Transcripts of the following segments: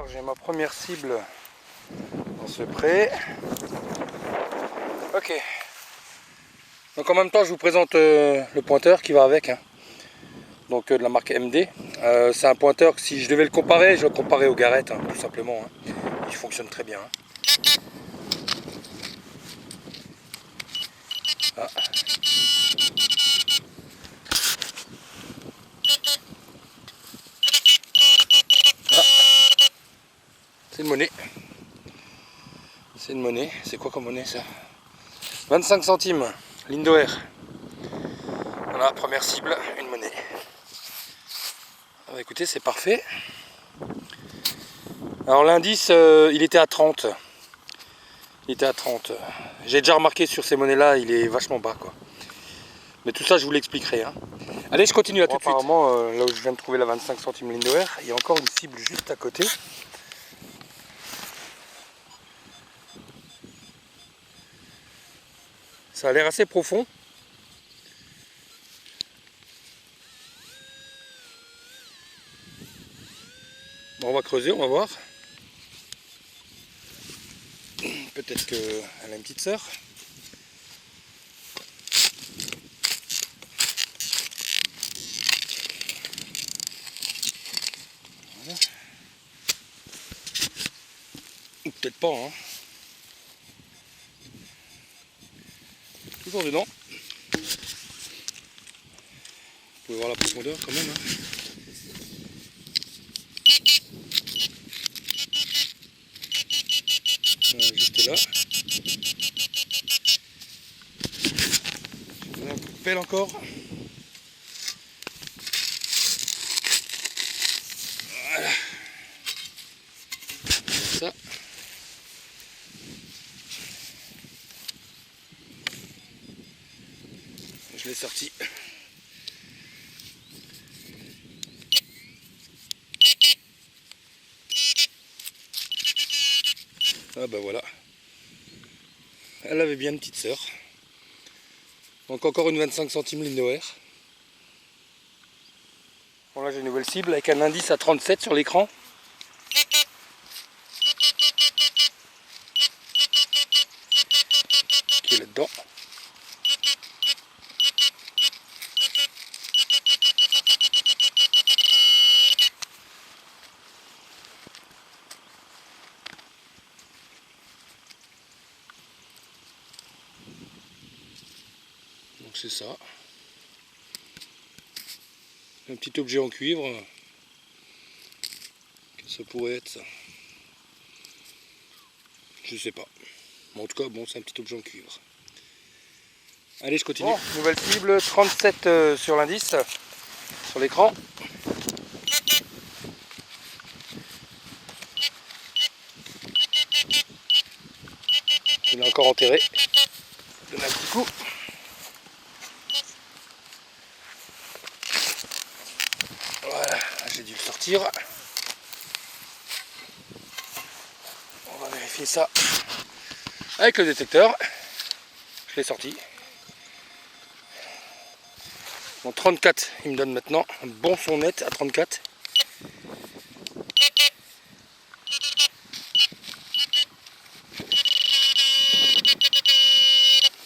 Alors j'ai ma première cible dans ce pré. Ok. Donc en même temps je vous présente le pointeur qui va avec. Hein. Donc de la marque MD. C'est un pointeur que si je devais le comparer, je le comparais au Garrett, hein, tout simplement. Hein. Il fonctionne très bien. Hein. Ah. Ah. C'est une monnaie. C'est une monnaie. C'est quoi comme monnaie ça? 25 centimes. Lindoer. Voilà, première cible, une monnaie. Alors, écoutez, c'est parfait. Alors l'indice, il était à 30. Il était à 30. J'ai déjà remarqué sur ces monnaies-là, il est vachement bas, quoi. Mais tout ça, je vous l'expliquerai. Hein. Allez, je continue à tout de suite. Apparemment, là où je viens de trouver la 25 centimes Lindoer, il y a encore une cible juste à côté. Ça a l'air assez profond. Bon, on va creuser, on va voir. Peut-être qu'elle a une petite sœur. Voilà. Ou peut-être pas. Hein. Toujours dedans. Vous pouvez voir la profondeur quand même. Hein. Juste là. Je donne un coup de pelle encore. Voilà. Ça. Je l'ai sorti. Ah bah voilà. Elle avait bien une petite sœur. Donc encore une 25 centimes Lindoer. Bon là j'ai une nouvelle cible avec un indice à 37 sur l'écran. Qui est là-dedans. Donc c'est ça. Un petit objet en cuivre. Qu'est-ce que ça pourrait être ça? Je sais pas. Bon, en tout cas, bon, c'est un petit objet en cuivre. Allez, je continue. Bon, nouvelle cible, 37 sur l'indice, sur l'écran. Il est encore enterré. Je donne un petit coup. Voilà, j'ai dû le sortir. On va vérifier ça avec le détecteur. Je l'ai sorti. Bon, 34, il me donne maintenant un bon son net à 34.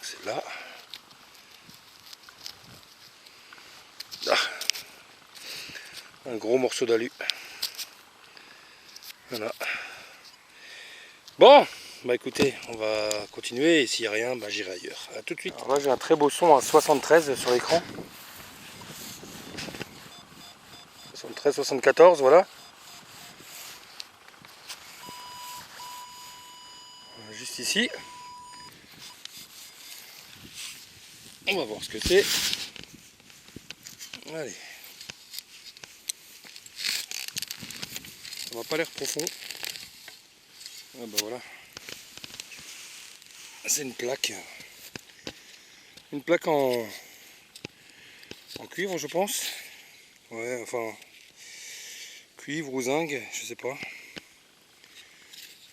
C'est là. Ah. Un gros morceau d'alu. Voilà. Bon, bah écoutez, on va continuer et s'il n'y a rien, bah j'irai ailleurs. A tout de suite. Alors là j'ai un très beau son à 73 sur l'écran. 73, 74, voilà. Juste ici. On va voir ce que c'est. Allez. Ça va pas l'air profond. Ah bah voilà. C'est une plaque. Une plaque en cuivre, je pense. Ouais, enfin cuivre ou zinc, je sais pas.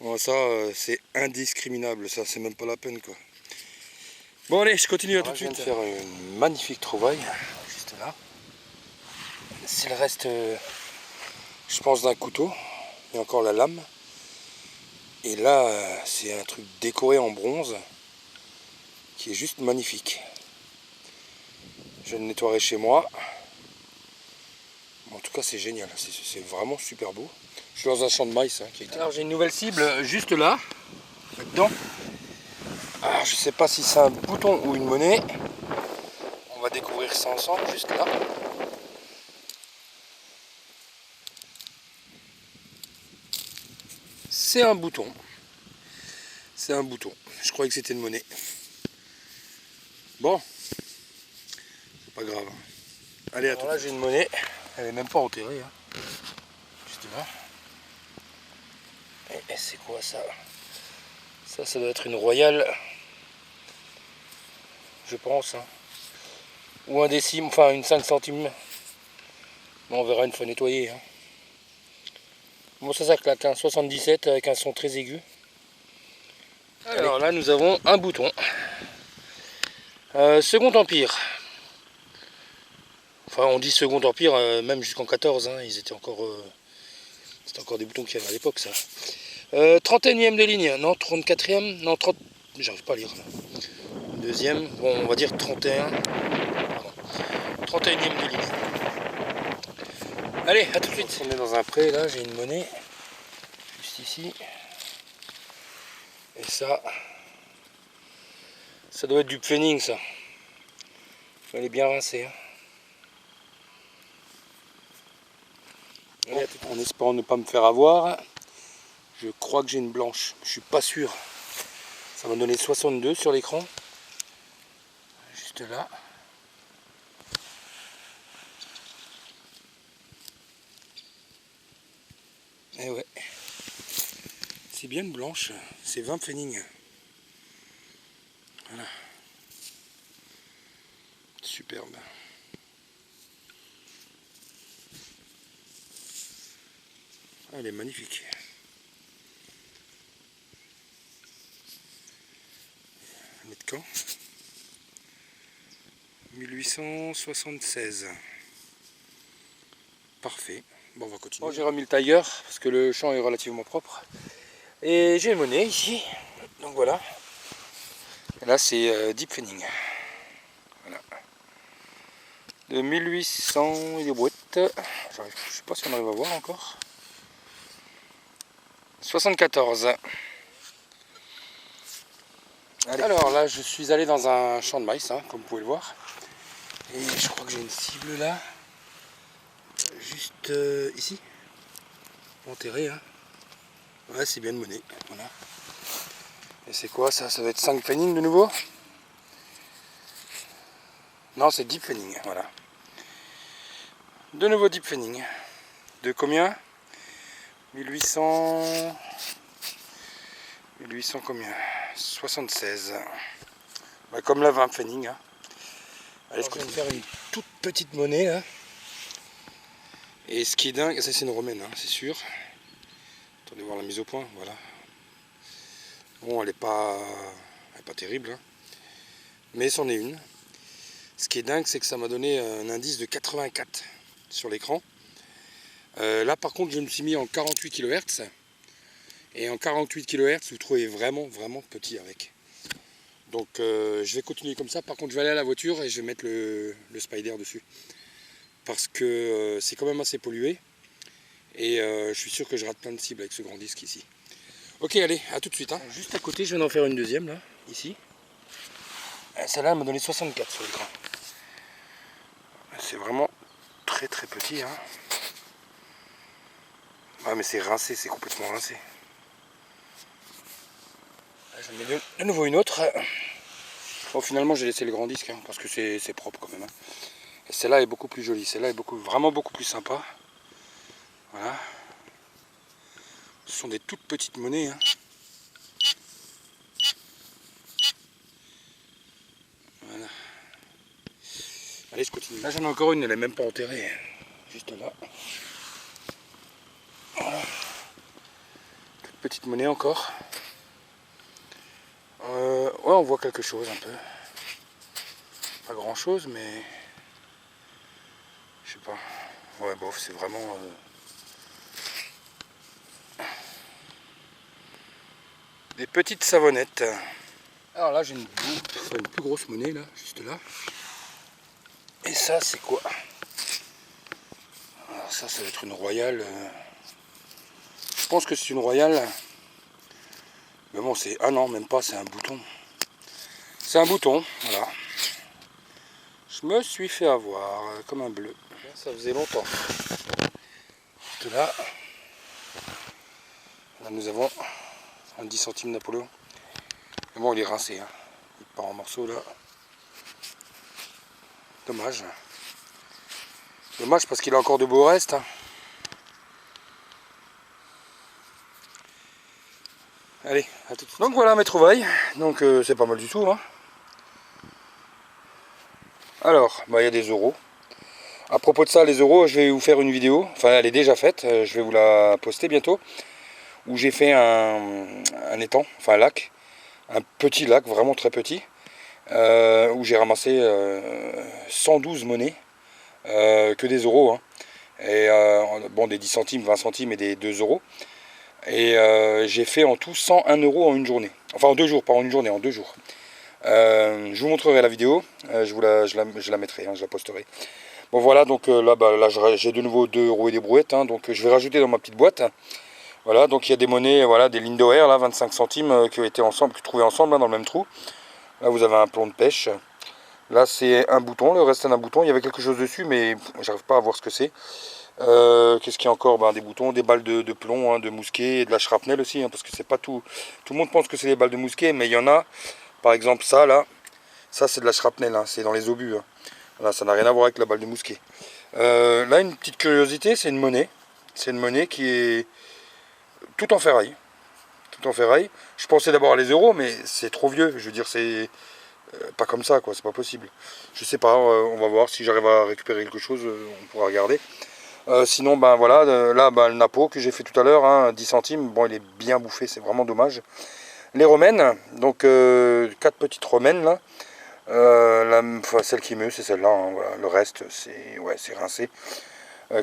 Bon, ça c'est indiscriminable, ça c'est même pas la peine quoi. Bon allez, je continue tout de suite. Je viens de faire une magnifique trouvaille, juste là. C'est le reste, je pense, d'un couteau. Il y a encore la lame. Et là, c'est un truc décoré en bronze qui est juste magnifique. Je vais le nettoierai chez moi. En tout cas, c'est génial. C'est vraiment super beau. Je suis dans un champ de maïs. Hein, alors, j'ai une nouvelle cible juste là, dedans. Alors, je sais pas si c'est un bouton ou une monnaie. On va découvrir ça ensemble, juste là. C'est un bouton. C'est un bouton. Je croyais que c'était une monnaie. Bon. C'est pas grave. Allez, à tout. Là, j'ai une monnaie. Elle est même pas enterrée. Hein. Juste là. Et c'est quoi ça? Ça doit être une royale. Je pense. Hein. Ou un décime, enfin une 5 centimes. Bon, on verra une fois nettoyé. Hein. Bon, ça claque. Hein. 77 avec un son très aigu. Alors là, nous avons un bouton. Second Empire. Enfin, on dit Second Empire, même jusqu'en 14. Hein, ils étaient encore... c'était encore des boutons qu'il y avait à l'époque, ça. 31e de ligne. Non, 34e. Non, 30... J'arrive pas à lire. Là. Deuxième. Bon, on va dire 31. Pardon. 31e de ligne. Allez, à tout de suite. On est dans un pré, là, j'ai une monnaie. Juste ici. Et ça doit être du pfennig, ça. Elle est bien rincée. Hein. Allez, en espérant ne pas me faire avoir, je crois que j'ai une blanche. Je suis pas sûr. Ça m'a donné 62 sur l'écran. Juste là. Et ouais. C'est bien une blanche. C'est 20 pfennig. Voilà. Superbe. Ah, elle est magnifique. Elle est de quand? 1876. Parfait. Bon, on va continuer. Bon, j'ai remis le tailleur parce que le champ est relativement propre. Et j'ai une monnaie ici. Donc voilà. Et là, c'est Deep Pfennig. Voilà. De 1800 et des boîtes. Je sais pas si on arrive à voir encore. 74. Allez. Alors là, je suis allé dans un champ de maïs, hein, comme vous pouvez le voir. Et je crois que j'ai une cible là. Juste ici. Enterré. Hein. Ouais, c'est bien une monnaie. Voilà. Et c'est quoi ça? Ça doit être 5 pfennig de nouveau? Non, c'est 10 pfennig. Voilà. De nouveau 10 pfennig. De combien? 1800 combien? 76. Bah, comme la 20 pfennig. Hein. Allez, je vais faire une toute petite monnaie là. Et ce qui est dingue, ça c'est une romaine, hein, c'est sûr. Attendez voir la mise au point, voilà. Bon, elle est pas terrible, hein. Mais c'en est une. Ce qui est dingue, c'est que ça m'a donné un indice de 84 sur l'écran. Là par contre, je me suis mis en 48 kHz. Et en 48 kHz, vous trouvez vraiment petit avec. Donc je vais continuer comme ça. Par contre, je vais aller à la voiture et je vais mettre le spider dessus. Parce que c'est quand même assez pollué. Et je suis sûr que je rate plein de cibles avec ce grand disque ici. Ok, allez, à tout de suite. Hein. Juste à côté, je viens d'en faire une deuxième, là, ici. Celle-là, elle m'a donné 64 sur l'écran. C'est vraiment très petit. Hein. Ah, mais c'est rincé, c'est complètement rincé. J'en mets de nouveau une autre. Bon, finalement, j'ai laissé le grand disque, hein, parce que c'est propre quand même. Hein. Et celle-là est beaucoup plus jolie. Celle-là est vraiment beaucoup plus sympa. Voilà. Ce sont des toutes petites monnaies. Hein. Voilà. Allez, je continue. Là, j'en ai encore une, elle n'est même pas enterrée. Juste là. Voilà. Toute petite monnaie encore. Ouais, on voit quelque chose un peu. Pas grand chose, mais je sais pas. Ouais, bof, c'est vraiment. Des petites savonnettes. Alors là j'ai une plus grosse monnaie là, juste là. Et ça c'est quoi? Alors ça va être une royale. Je pense que c'est une royale. Mais bon c'est... Ah non même pas, c'est un bouton. C'est un bouton, voilà. Je me suis fait avoir comme un bleu. Ça faisait longtemps. Là nous avons un 10 centimes Napoléon. Mais bon il est rincé, hein. Il part en morceaux là. Dommage. Dommage parce qu'il a encore de beaux restes. Hein. Allez, à tout de suite. Donc voilà mes trouvailles. Donc c'est pas mal du tout. Hein. Alors, bah, y a des euros. À propos de ça, les euros, je vais vous faire une vidéo. Enfin, elle est déjà faite. Je vais vous la poster bientôt. Où j'ai fait un étang, enfin un lac. Un petit lac, vraiment très petit. Où j'ai ramassé 112 monnaies. Que des euros. Hein. Et bon, des 10 centimes, 20 centimes et des 2 euros. Et j'ai fait en tout 101 euros en une journée. Enfin en 2 jours, pas en une journée, en 2 jours. Je vous montrerai la vidéo, je la mettrai, hein, je la posterai. Bon voilà, donc là j'ai de nouveau 2 euros et des brouettes, hein, donc je vais rajouter dans ma petite boîte. Voilà, donc il y a des monnaies, voilà, des lignes d'OR, là, 25 centimes qui ont été ensemble, que trouvées ensemble là, dans le même trou. Là vous avez un plomb de pêche. Là c'est un bouton, le reste c'est un bouton, il y avait quelque chose dessus mais j'arrive pas à voir ce que c'est. Qu'est-ce qu'il y a encore? Des boutons, des balles de plomb, hein, de mousquet et de la shrapnel aussi, hein, parce que c'est pas tout. Tout le monde pense que c'est des balles de mousquet, mais il y en a, par exemple ça là, ça c'est de la shrapnel, hein, c'est dans les obus. Hein. Voilà, ça n'a rien à voir avec la balle de mousquet. Là une petite curiosité, c'est une monnaie. C'est une monnaie qui est tout en ferraille. Tout en ferraille. Je pensais d'abord à les euros, mais c'est trop vieux. Je veux dire, c'est pas comme ça, quoi. C'est pas possible. Je sais pas, on va voir si j'arrive à récupérer quelque chose, on pourra regarder. Sinon, ben voilà, là, le napo que j'ai fait tout à l'heure, hein, 10 centimes, bon, il est bien bouffé, c'est vraiment dommage. Les romaines, donc 4 petites romaines, là. Celle qui meut, c'est celle-là, hein, voilà. Le reste, c'est rincé.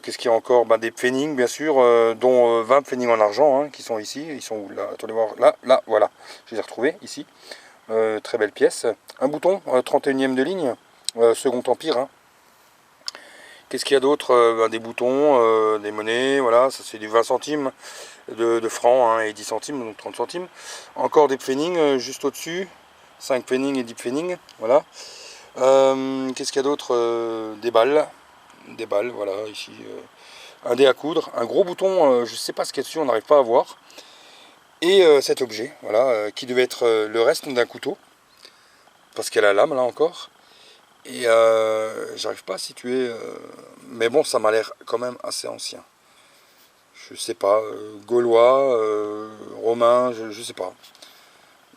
Qu'est-ce qu'il y a encore? Des pfennig, bien sûr, dont 20 pfennig en argent, hein, qui sont ici. Ils sont où, là? Attendez voir, là, voilà. Je les ai retrouvés, ici. Très belle pièce. Un bouton, 31e de ligne, Second Empire, hein. Qu'est-ce qu'il y a d'autre? Des boutons, des monnaies, voilà, ça c'est du 20 centimes de francs, hein, et 10 centimes, donc 30 centimes. Encore des pfennig juste au-dessus, 5 pfennig et 10 pfennig, voilà. Qu'est-ce qu'il y a d'autre? Des balles, voilà, ici. Un dé à coudre, un gros bouton, je ne sais pas ce qu'il y a dessus, on n'arrive pas à voir. Et cet objet, voilà, qui devait être le reste d'un couteau, parce qu'elle a la lame là encore. Et j'arrive pas à situer, mais bon, ça m'a l'air quand même assez ancien. Je sais pas, gaulois, romain, je sais pas,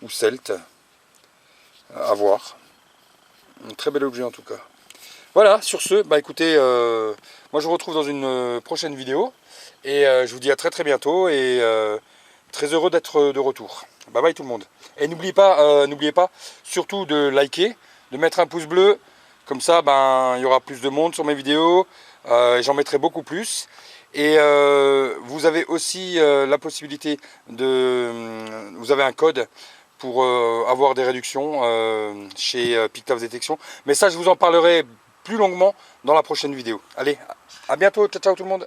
ou celte, à voir. Un très bel objet en tout cas. Voilà, sur ce, écoutez, moi je vous retrouve dans une prochaine vidéo, et je vous dis à très très bientôt, et très heureux d'être de retour. Bye bye tout le monde. Et n'oubliez pas surtout de liker, de mettre un pouce bleu. Comme ça, il y aura plus de monde sur mes vidéos, j'en mettrai beaucoup plus. Et vous avez aussi la possibilité vous avez un code pour avoir des réductions chez Pictave Détection. Mais ça, je vous en parlerai plus longuement dans la prochaine vidéo. Allez, à bientôt, ciao ciao tout le monde.